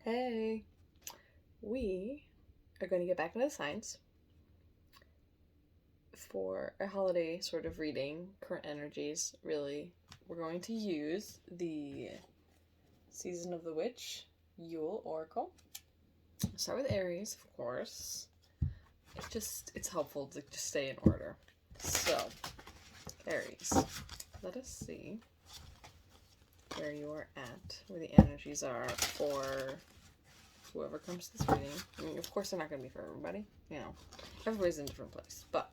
Hey, we are going to get back into the science for a holiday sort of reading, current energies, really. We're going to use the Season of the Witch Yule Oracle. I'll start with Aries, of course. It's helpful to just stay in order. So, Aries, let us see where you are at, where the energies are for whoever comes to this reading. I mean, of course, they're not going to be for everybody. You know, everybody's in a different place, but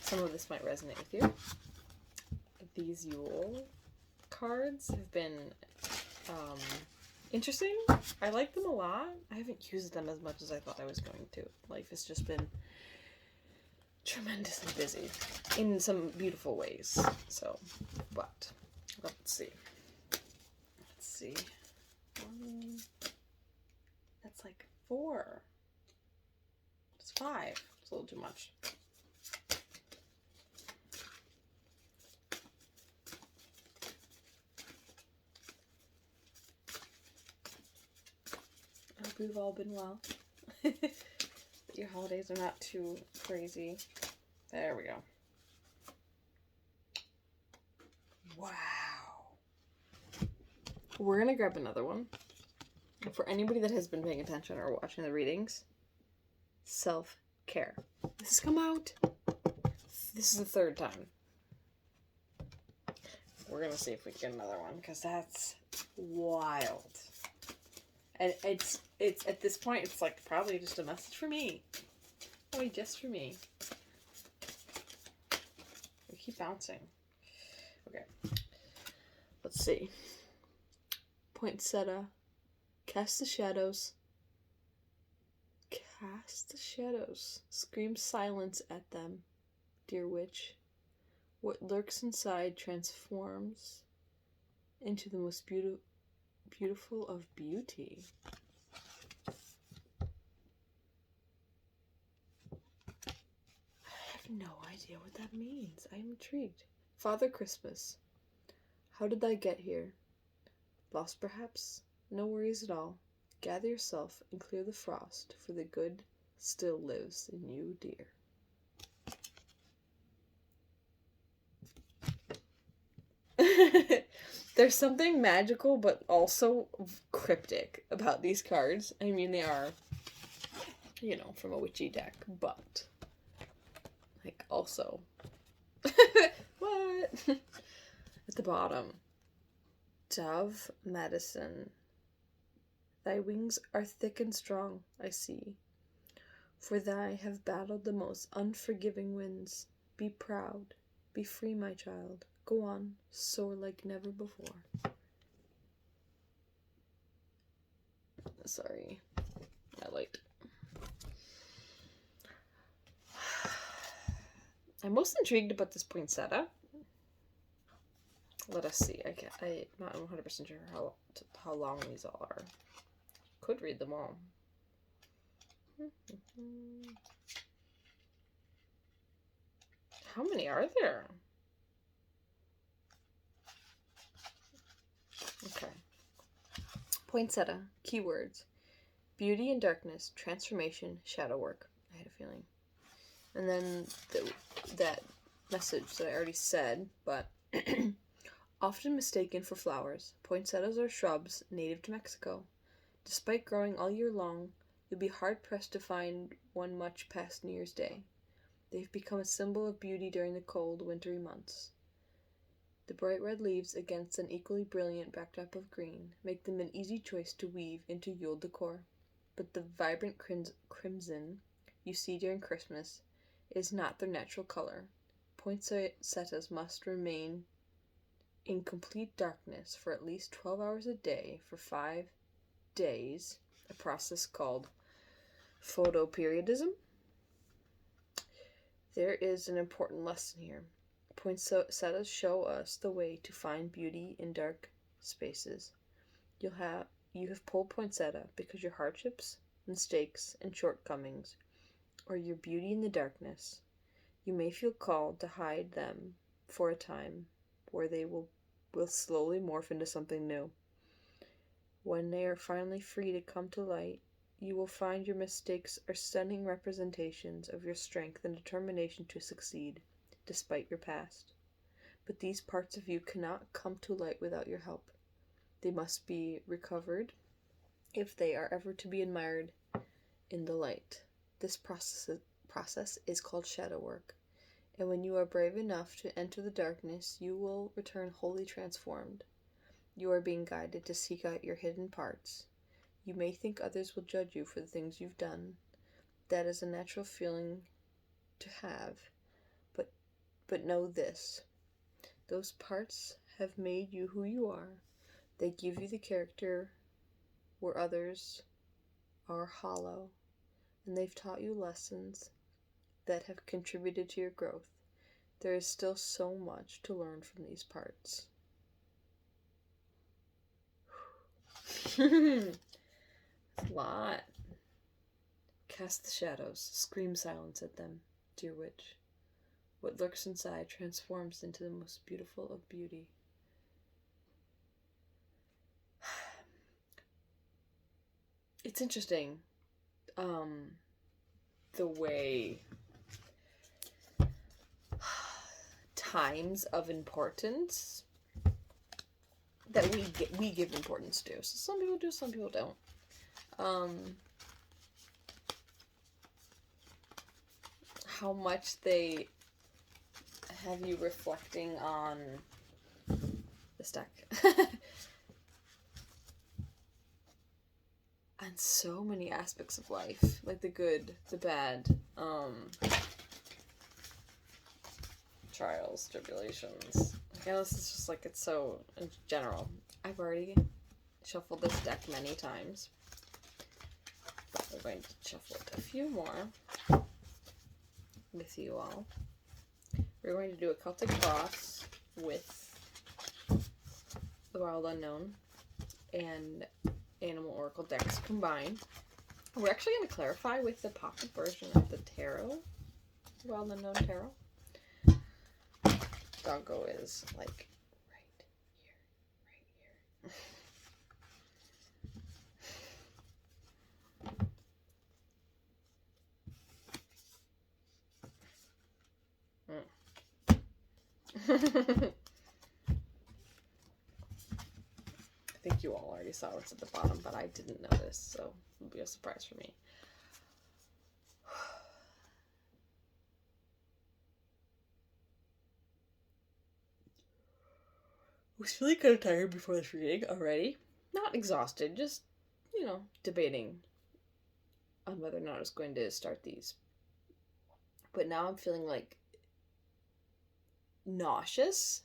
some of this might resonate with you. These Yule cards have been interesting. I like them a lot. I haven't used them as much as I thought I was going to. Life has just been tremendously busy in some beautiful ways. So, but let's see. That's like 4. It's 5. It's a little too much. I hope you've all been well. That your holidays are not too crazy. There we go. Wow. We're going to grab another one. For anybody that has been paying attention or watching the readings, self-care. This has come out. This is the 3rd time. We're going to see if we can get another one, because that's wild. And it's at this point, it's like probably just a message for me. Probably just for me. We keep bouncing. Okay. Let's see. Poinsettia. Cast the shadows. Cast the shadows. Scream silence at them, dear witch. What lurks inside transforms into the most beautiful of beauty. I have no idea what that means. I am intrigued. Father Christmas, how did I get here? Lost perhaps? No worries at all. Gather yourself and clear the frost, for the good still lives in you, dear. There's something magical but also cryptic about these cards. I mean, they are, from a witchy deck, but like also what? At the bottom, Dove Medicine. Thy wings are thick and strong, I see. For thy have battled the most unforgiving winds. Be proud, be free, my child. Go on, soar like never before. Sorry, I liked. I'm most intrigued about this poinsettia. Let us see. I'm not 100% sure how long these all are. Could read them all. How many are there? Okay. Poinsettia. Keywords. Beauty and darkness. Transformation. Shadow work. I had a feeling. And then that message that I already said, but often mistaken for flowers, poinsettias are shrubs native to Mexico. Despite growing all year long, you'll be hard-pressed to find one much past New Year's Day. They've become a symbol of beauty during the cold, wintry months. The bright red leaves against an equally brilliant backdrop of green make them an easy choice to weave into Yule decor. But the vibrant crimson you see during Christmas is not their natural color. Poinsettias must remain in complete darkness for at least 12 hours a day for 5 days, a process called photoperiodism. There is an important lesson here. Poinsettias show us the way to find beauty in dark spaces. You have pulled poinsettia because your hardships, mistakes, and shortcomings, or your beauty in the darkness. You may feel called to hide them for a time, where they will slowly morph into something new. When they are finally free to come to light, you will find your mistakes are stunning representations of your strength and determination to succeed, despite your past. But these parts of you cannot come to light without your help. They must be recovered if they are ever to be admired in the light. This process is called shadow work, and when you are brave enough to enter the darkness, you will return wholly transformed. You are being guided to seek out your hidden parts. You may think others will judge you for the things you've done. That is a natural feeling to have, but know this. Those parts have made you who you are. They give you the character where others are hollow, and they've taught you lessons that have contributed to your growth. There is still so much to learn from these parts. A lot. Cast the shadows, scream silence at them, dear witch. What lurks inside transforms into the most beautiful of beauty. It's interesting, the way times of importance that we give importance to. So some people do, some people don't. How much they have you reflecting on the stack. On so many aspects of life, like the good, the bad, trials, tribulations. I guess it's just like, it's so in general. I've already shuffled this deck many times, but we're going to shuffle it a few more with you all. We're going to do a Celtic Cross with the Wild Unknown and Animal Oracle decks combined. We're actually going to clarify with the pocket version of the tarot, Wild Unknown Tarot. Doggo is like right here. I think you all already saw what's at the bottom, but I didn't notice, so it'll be a surprise for me. I was feeling kind of tired before this reading already. Not exhausted, just, debating on whether or not I was going to start these. But now I'm feeling like nauseous.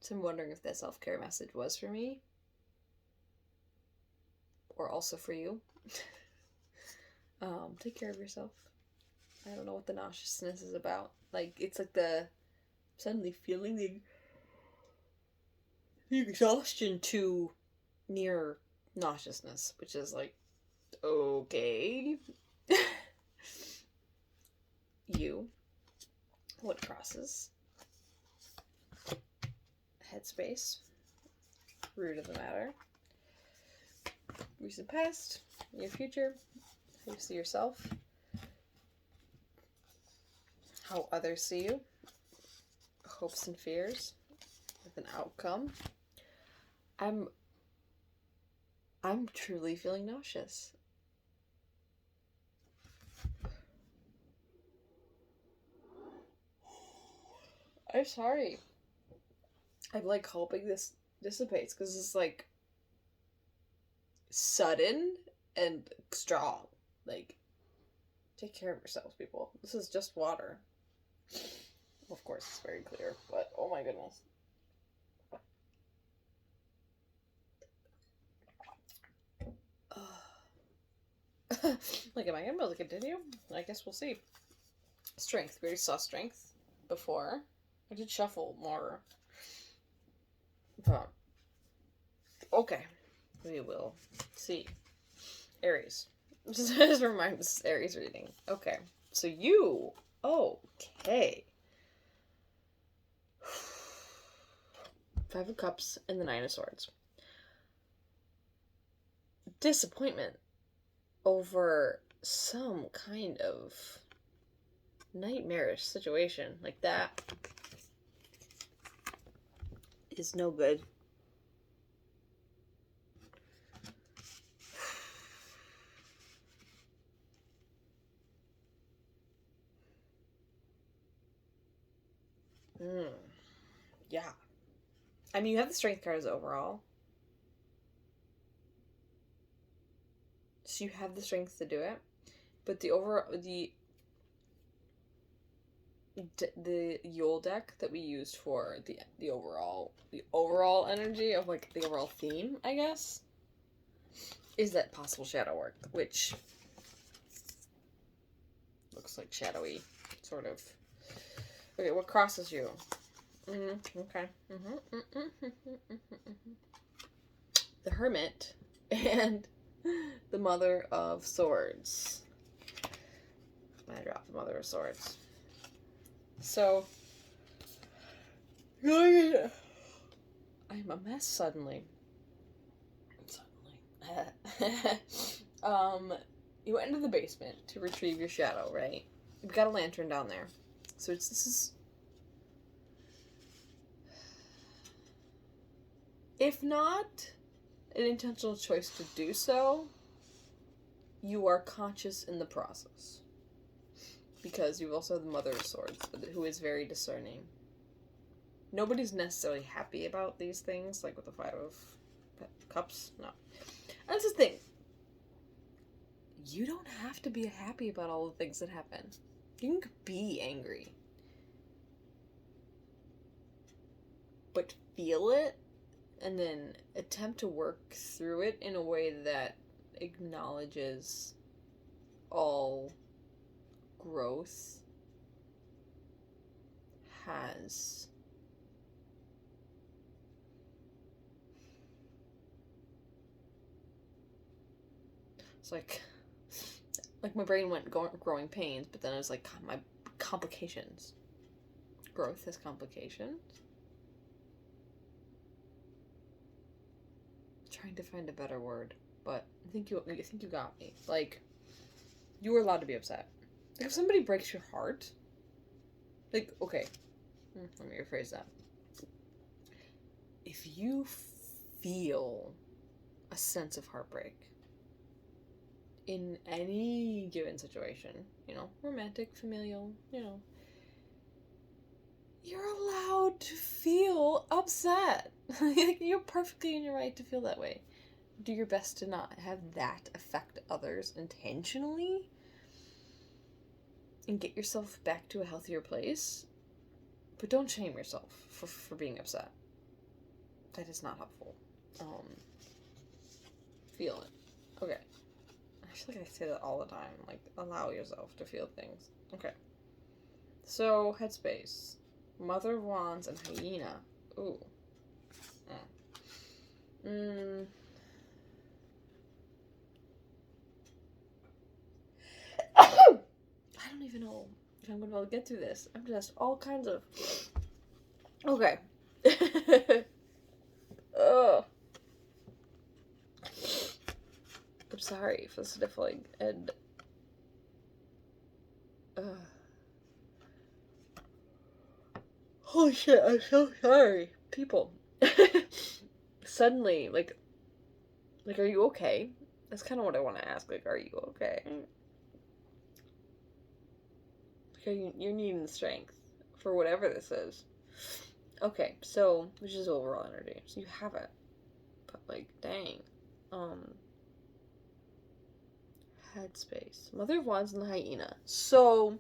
So I'm wondering if that self-care message was for me. Or also for you. Take care of yourself. I don't know what the nauseousness is about. Like, it's like the suddenly feeling the exhaustion to near nauseousness, which is like, okay. You. What crosses? Headspace. Root of the matter. Recent past. Near future. How you see yourself. How others see you. Hopes and fears. With an outcome. I'm truly feeling nauseous. I'm sorry. I'm like hoping this dissipates because it's like sudden and strong. Like, take care of yourselves, people. This is just water. Of course, it's very clear, but oh my goodness. Like, am I gonna be able to continue? I guess we'll see. Strength. We already saw strength before. I did shuffle more. But, okay. We will see. Aries. Just a reminder, this is Aries reading. Okay. So you. Okay. Five of Cups and the Nine of Swords. disappointment over some kind of nightmarish situation like that is no good. Yeah. I mean, you have the strength card as overall. So you have the strength to do it. But the Yule deck that we used for the overall energy of like the overall theme, I guess, is that possible shadow work, which looks like shadowy, sort of. Okay, what crosses you? Okay. The Hermit and the Mother of Swords. I dropped the Mother of Swords. So, I'm a mess suddenly. You went into the basement to retrieve your shadow, right? You've got a lantern down there. So this is... If not an intentional choice to do so, you are conscious in the process. Because you also have the Mother of Swords, who is very discerning. Nobody's necessarily happy about these things, like with the Five of Cups. No. That's the thing. You don't have to be happy about all the things that happen. You can be angry. But feel it, and then attempt to work through it in a way that acknowledges all growth has it's like my brain went growing pains, but then I was like, my complications. Growth has complications. Trying to find a better word, but I think you got me. Like, you were allowed to be upset. Like, if somebody breaks your heart, like, okay, let me rephrase that. If you feel a sense of heartbreak in any given situation, romantic, familial, you're allowed to feel upset. You're perfectly in your right to feel that way. Do your best to not have that affect others intentionally and get yourself back to a healthier place. But don't shame yourself for being upset. That is not helpful. Feel it. Okay. I feel like I say that all the time. Like, allow yourself to feel things. Okay. So, headspace. Mother of Wands and Hyena. Ooh. I don't even know if I'm going to be able to get through this. I'm just all kinds of... Okay. Ugh. I'm sorry for sniffling and... Holy shit, I'm so sorry. People. Suddenly, like, are you okay? That's kind of what I want to ask. Like, are you okay? Like, you're needing strength for whatever this is. Okay, so, which is overall energy. So you have it. But, like, dang. Headspace. Mother of Wands and the Hyena. So...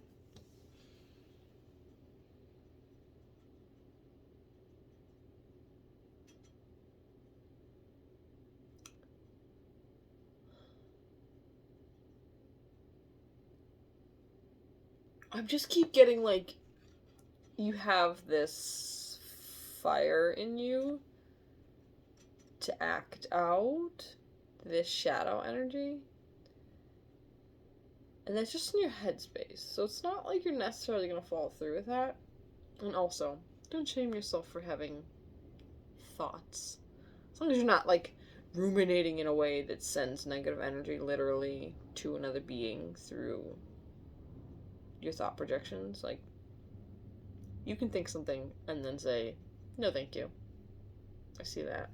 I just keep getting, like, you have this fire in you to act out this shadow energy. And that's just in your headspace. So it's not like you're necessarily going to follow through with that. And also, don't shame yourself for having thoughts. As long as you're not, like, ruminating in a way that sends negative energy literally to another being through your thought projections. Like, you can think something and then say, no, thank you. I see that.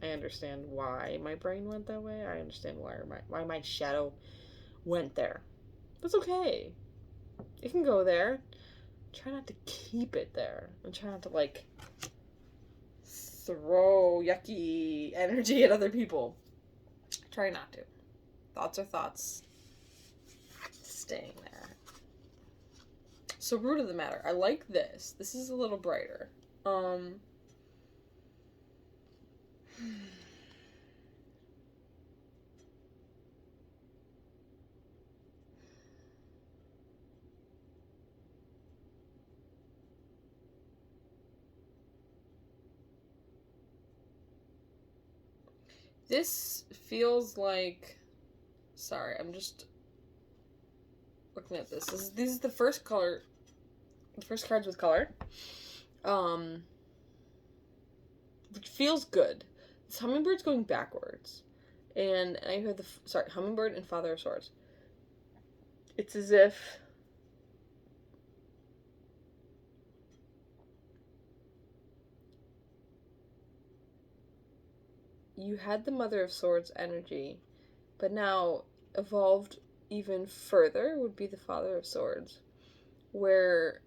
I understand why my brain went that way. I understand why my shadow went there. That's okay. It can go there. Try not to keep it there. And try not to, like, throw yucky energy at other people. Try not to. Thoughts are thoughts. Staying there. So, root of the matter. I like this. This is a little brighter. This feels like... Sorry, I'm just looking at this. This is the first color... The first cards with color. Which feels good. This hummingbird's going backwards. And I heard hummingbird and Father of Swords. It's as if... you had the Mother of Swords energy, but now evolved even further would be the Father of Swords, where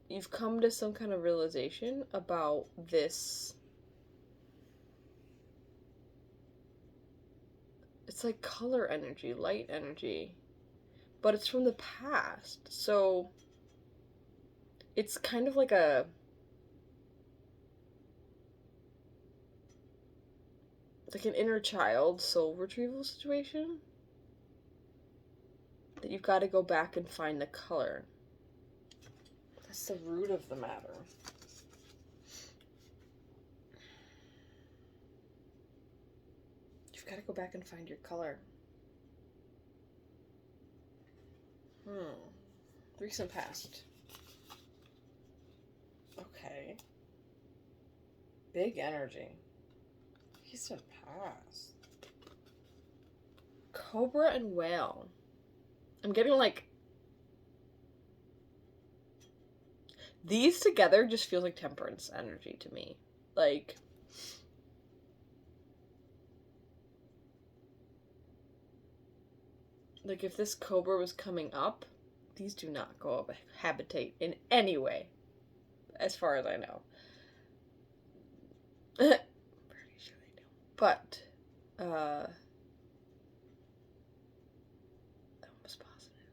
you've come to some kind of realization about this. It's like color energy, light energy, but it's from the past. So it's kind of like an inner child soul retrieval situation that you've got to go back and find the color. That's the root of the matter. You've got to go back and find your color. Recent past. Okay. Big energy. Recent past. Cobra and whale. I'm getting like... these together just feel like temperance energy to me. Like... if this cobra was coming up, these do not go up habitate in any way. As far as I know. Pretty sure they do. But, I'm almost positive.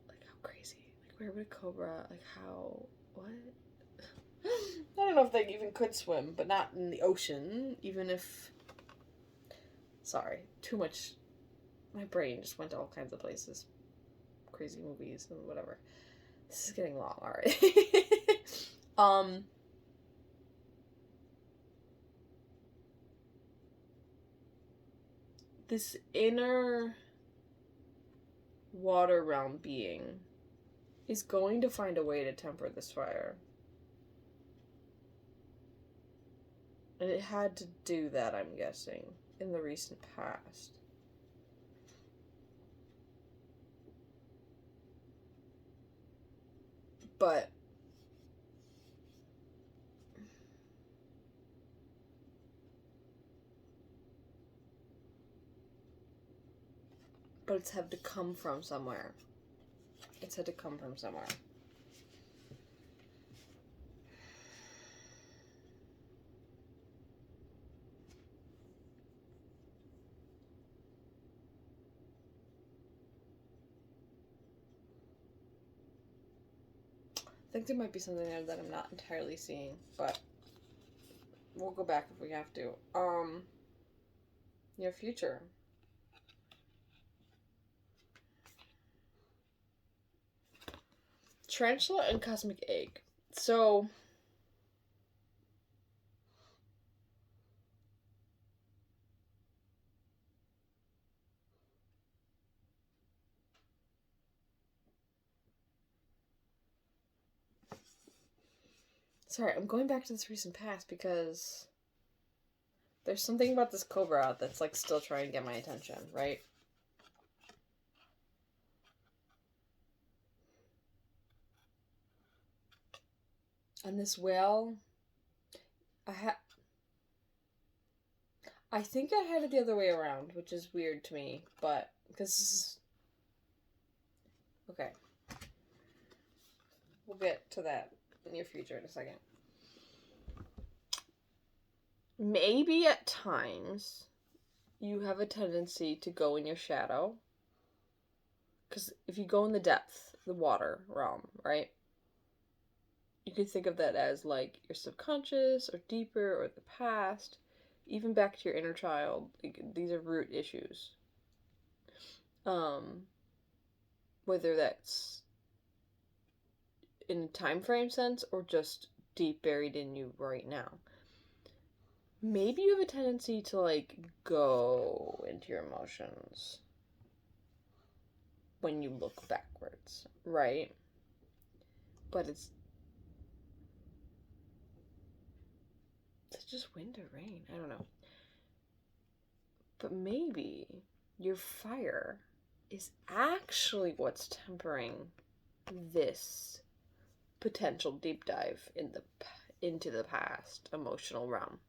Like, how crazy. Like, where would a cobra, like, how, what? I don't know if they even could swim, but not in the ocean, even if... Sorry, too much... My brain just went to all kinds of places. Crazy movies and whatever. This is getting long already. This inner water realm being is going to find a way to temper this fire. And it had to do that, I'm guessing, in the recent past. But it's had to come from somewhere. It's had to come from somewhere. I think there might be something there that I'm not entirely seeing, but we'll go back if we have to. Your future. Tarantula and Cosmic Egg. So... Sorry, I'm going back to this recent past because There's something about this cobra that's, like, still trying to get my attention, right? And this whale, I think I had it the other way around, which is weird to me, but, because this is... Okay. We'll get to that in your future in a second. Maybe at times you have a tendency to go in your shadow. Because if you go in the depth, the water realm, right? You could think of that as like your subconscious or deeper or the past, even back to your inner child. Like, these are root issues. Whether that's in a time frame sense or just deep buried in you right now. Maybe you have a tendency to, like, go into your emotions when you look backwards, right? But it's just wind or rain. I don't know. But maybe your fire is actually what's tempering this potential deep dive into the past emotional realm.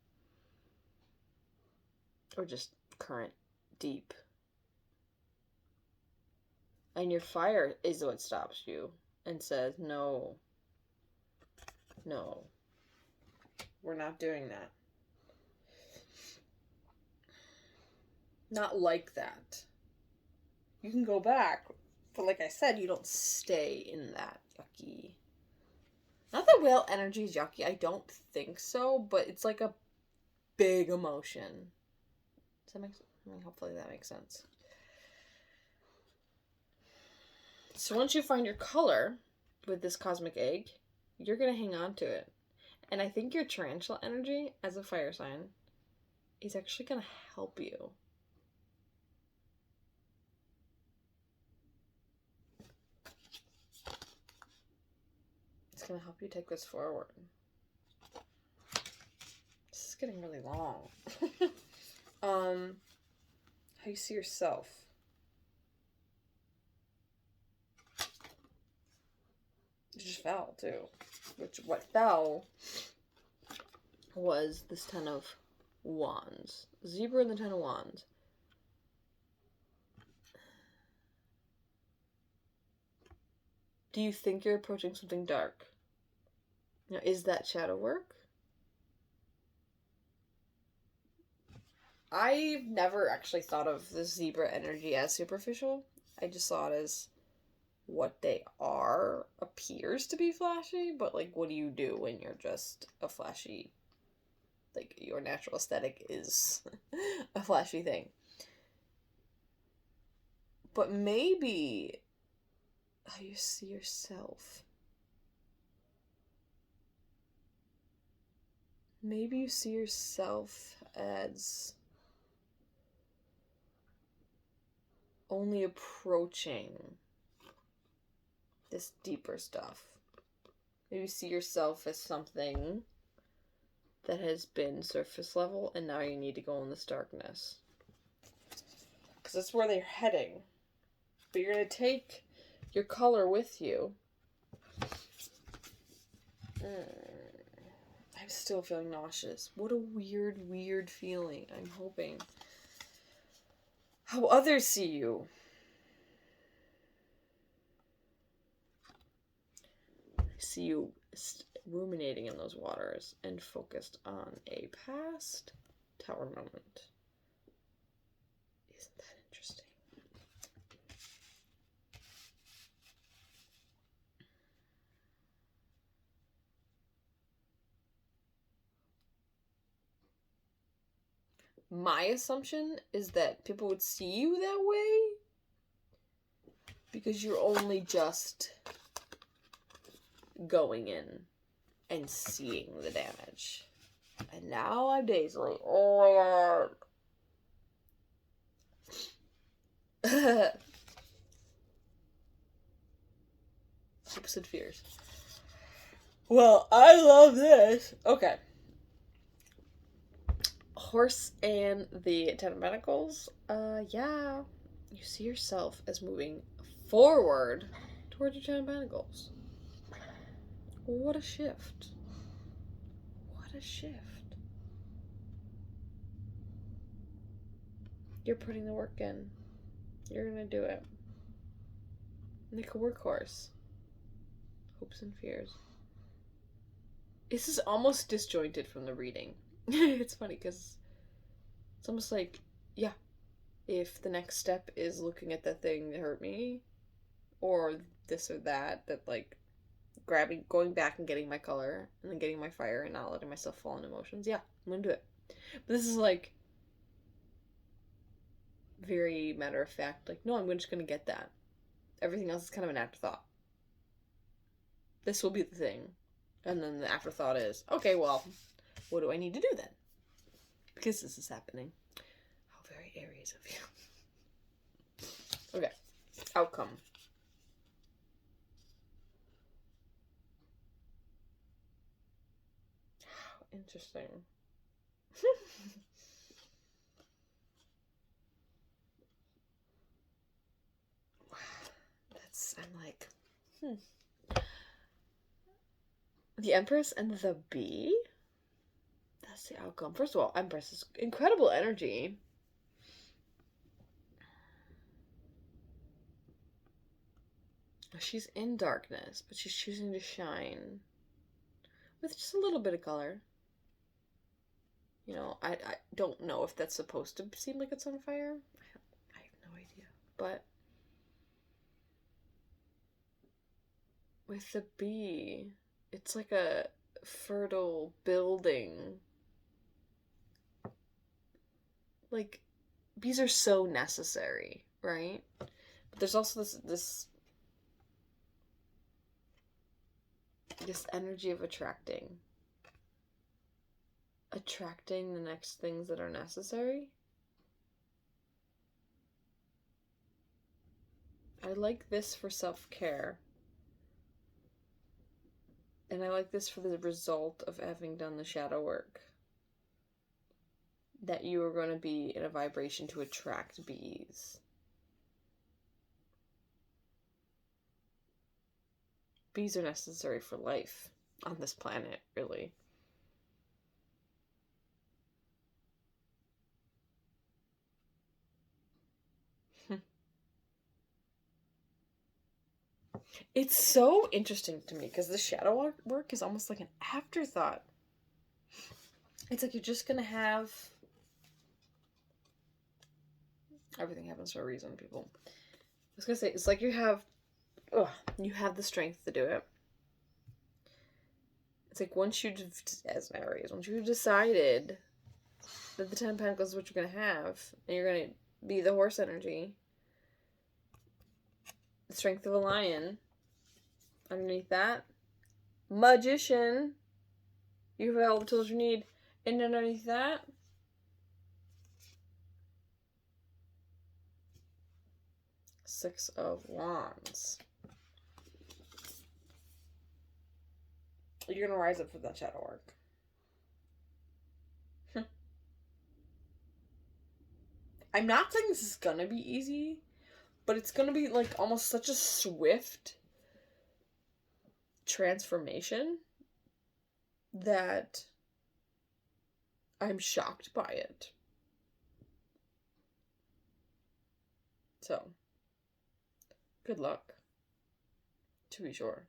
Or just current deep. And your fire is what stops you and says, no, we're not doing that. Not like that. You can go back, but like I said, you don't stay in that yucky. Not that whale energy is yucky, I don't think so, but it's like a big emotion. Does that make sense? I mean, hopefully that makes sense. So once you find your color with this cosmic egg, you're going to hang on to it. And I think your tarantula energy as a fire sign is actually going to help you. It's going to help you take this forward. This is getting really long. How you see yourself. It just fell, too. What fell was this 10 of Wands. Zebra and the 10 of Wands. Do you think you're approaching something dark? Now, is that shadow work? I've never actually thought of the zebra energy as superficial. I just saw it as what they are appears to be flashy, but, like, what do you do when you're just a flashy, like, your natural aesthetic is a flashy thing. But maybe how you see yourself. Maybe you see yourself as only approaching this deeper stuff. Maybe you see yourself as something that has been surface level and now you need to go in this darkness. Because that's where they're heading. But you're going to take your color with you. I'm still feeling nauseous. What a weird feeling. I'm hoping. How others see you. I see you ruminating in those waters and focused on a past tower moment. Isn't that interesting? My assumption is that people would see you that way because you're only just going in and seeing the damage. And now I'm dazed. Like, oh my god. Hopes and fears. Well, I love this. Okay. horse and the Ten of Pentacles, yeah, you see yourself as moving forward towards your Ten of Pentacles. What a shift. What a shift. You're putting the work in. You're gonna do it. Like a workhorse. Hopes and fears. This is almost disjointed from the reading. It's funny because it's almost like, yeah, if the next step is looking at that thing that hurt me, or this or that, like going back and getting my color, and then getting my fire and not letting myself fall in emotions, yeah, I'm gonna do it. But this is like very matter of fact, like, no, I'm just gonna get that. Everything else is kind of an afterthought. This will be the thing. And then the afterthought is, okay, well, what do I need to do then? Because this is happening. How very Aries of you. Okay. Outcome. How interesting. I'm like, The Empress and the Bee? That's the outcome. First of all, Empress is incredible energy. She's in darkness, but she's choosing to shine with just a little bit of color. You know, I don't know if that's supposed to seem like it's on fire. I have no idea. But with the bee, it's like a fertile building. Like, bees are so necessary, right? But there's also this energy of attracting the next things that are necessary. I like this for self-care. And I like this for the result of having done the shadow work. That you are going to be in a vibration to attract bees. Bees are necessary for life on this planet, really. It's so interesting to me because the shadow work is almost like an afterthought. It's like you're just going to have... Everything happens for a reason, people. I was going to say, it's like you have the strength to do it. It's like once you, as an Aries, once you've decided that the Ten of Pentacles is what you're going to have, and you're going to be the horse energy, the strength of a lion, underneath that, magician, you have all the tools you need, and underneath that, Six of Wands. You're going to rise up for that shadow work. I'm not saying this is going to be easy, but it's going to be like almost such a swift transformation that I'm shocked by it. So, good luck, to be sure.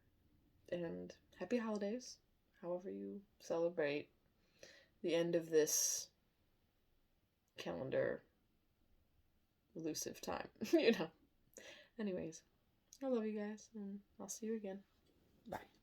And happy holidays, however you celebrate the end of this calendar elusive time, you know. Anyways, I love you guys, and I'll see you again. Bye.